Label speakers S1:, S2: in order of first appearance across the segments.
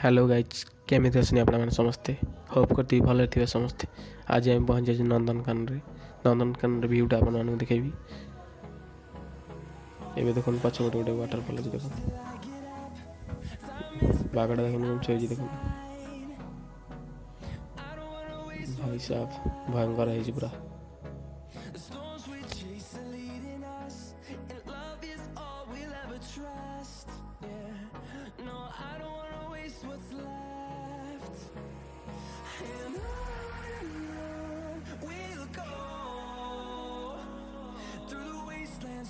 S1: Hello guys केमिति अछनी आपण माने समस्ते होप करती भले थिबे समस्ते। आज हम पहुंच जाय नंदनकानन रे व्यूटा आपण माने देखेबी। एबे देखन पछ गोटे वाटरफॉल अछि देखन बागडा देखन हम छेजी देखन भाई साहब भयंकर है जी पूरा।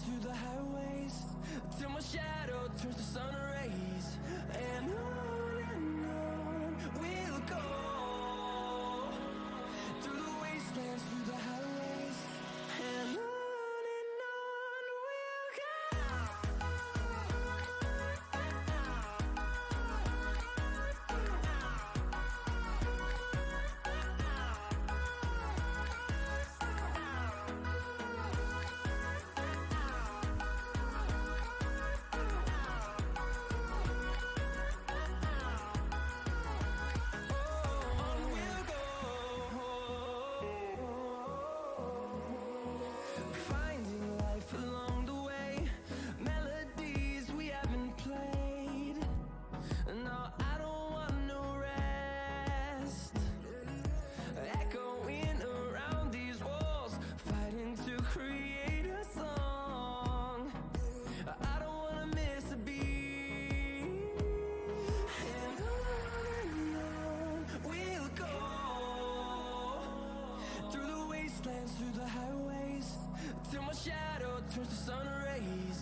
S2: Through the highways till my shadow turns to sun rays, and on we'll go. Through the wastelands, through the highways, and on we'll go. Finding life along the way, melodies we haven't played. No, I don't want no rest. Echoing around these walls, fighting to create a song. I don't wanna miss a beat. And on we'll go. Through the wastelands, through the highways, till my shadow turns to sun rays.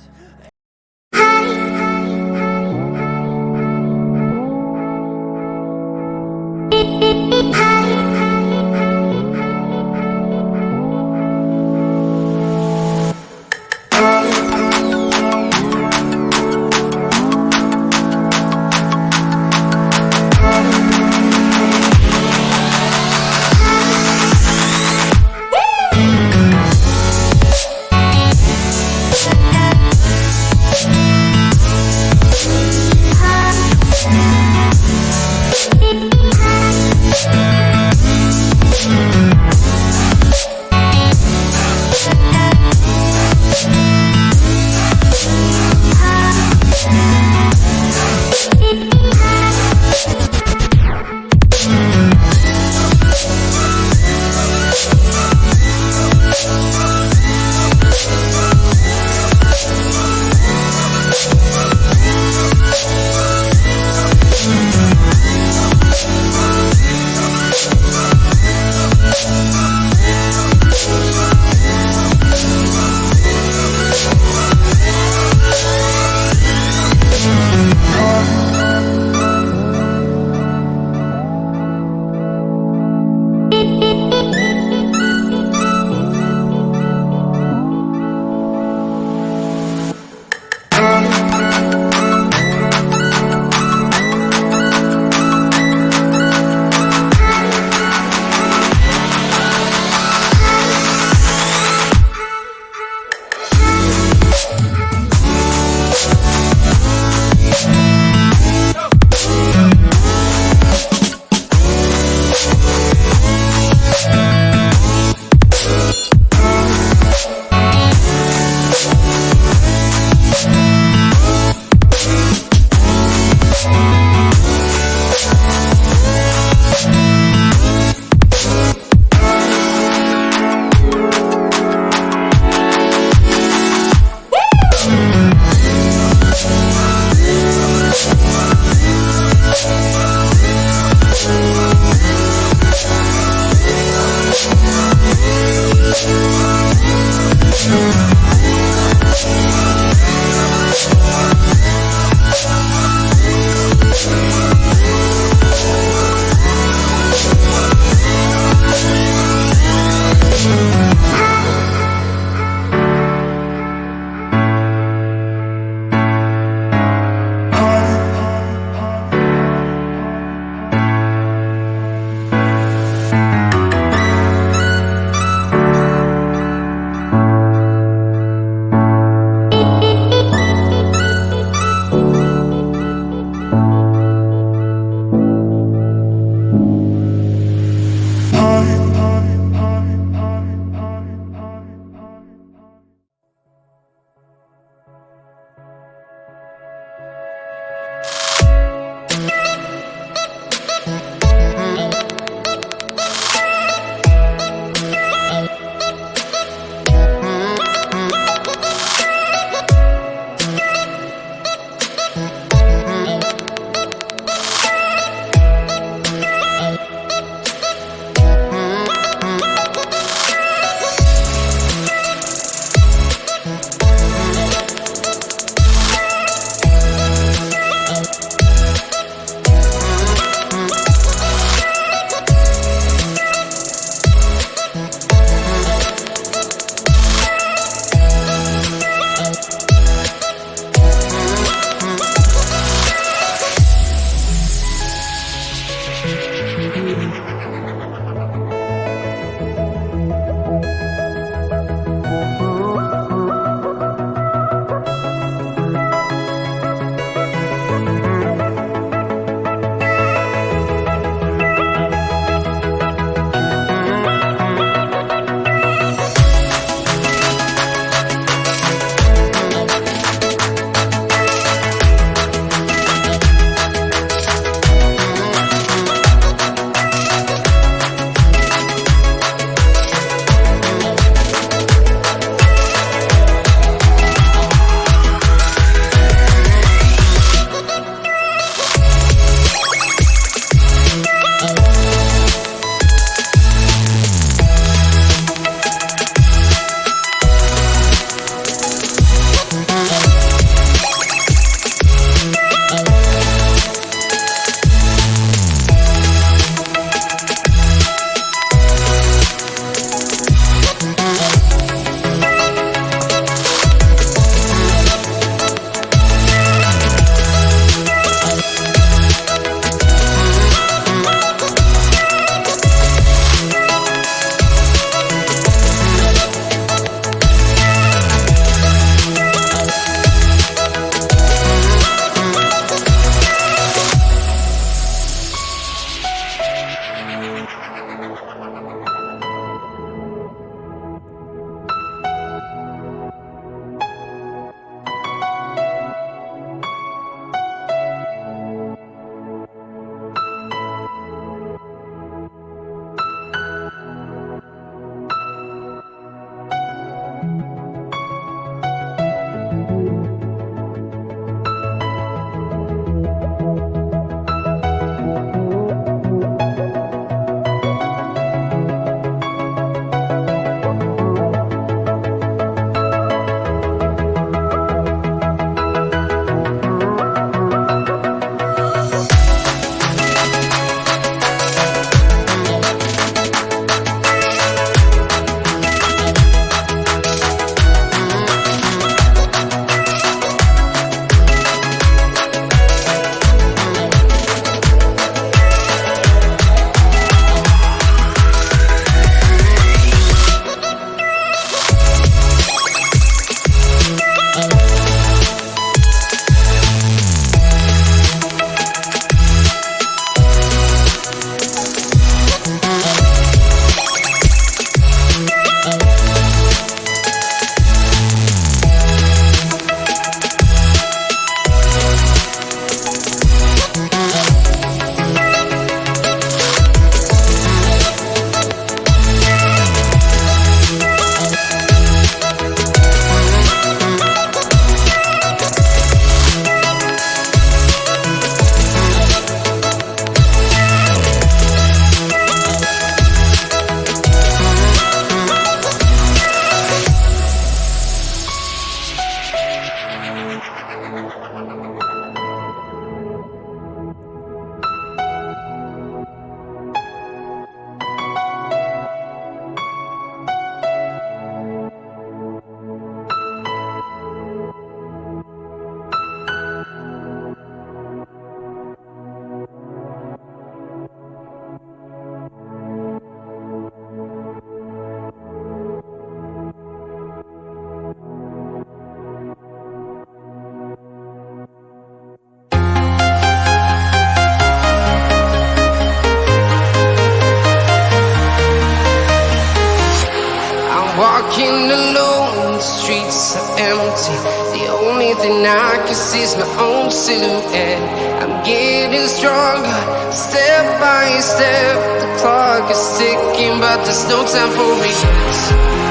S3: empty. The only thing I can see is my own silhouette. I'm getting stronger, step by step. The clock is ticking, but there's no time for regrets.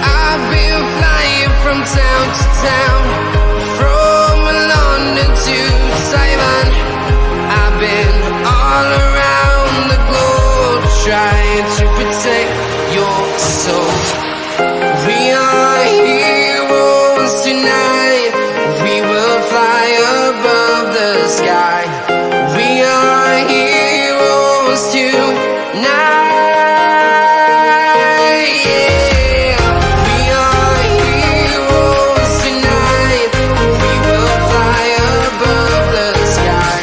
S3: I've been flying from town to town, from London to Taiwan. I've been all around the globe, trying to protect your soul. We are heroes tonight. We will fly above the sky. We are heroes tonight. Yeah. We are heroes tonight. We will fly above the sky.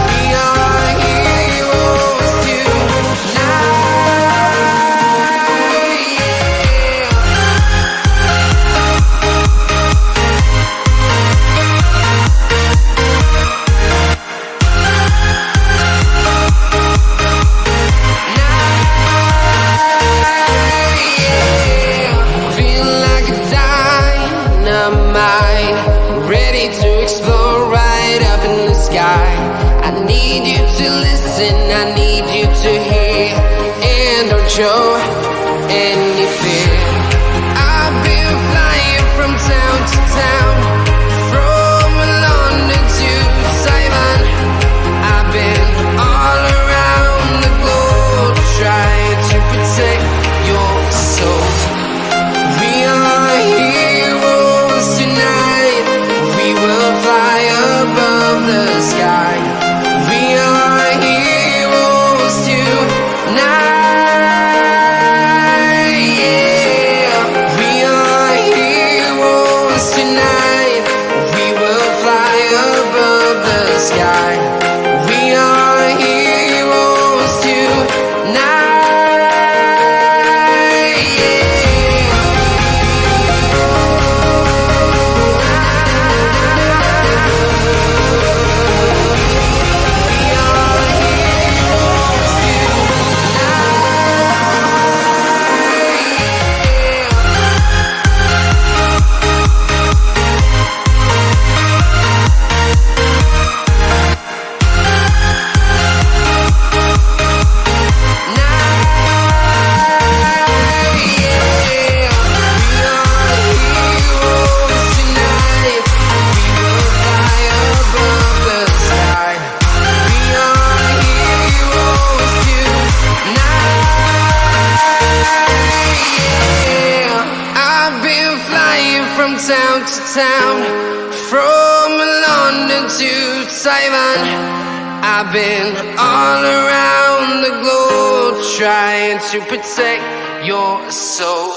S3: We are heroes tonight. Feel like a dynamite, ready to explode right up in the sky. I need you to listen, I need you to hear, and don't show any fear. I've been flying from town to town, from London to Taiwan. I've been all around the globe, trying to protect your soul. We are heroes tonight. We will fly above the sky. We are heroes tonight. Yeah. We are heroes tonight. We will fly above the sky. We are heroes tonight. I've been flying from town to town, from London to Taiwan. I've been all around the globe, trying to protect your soul.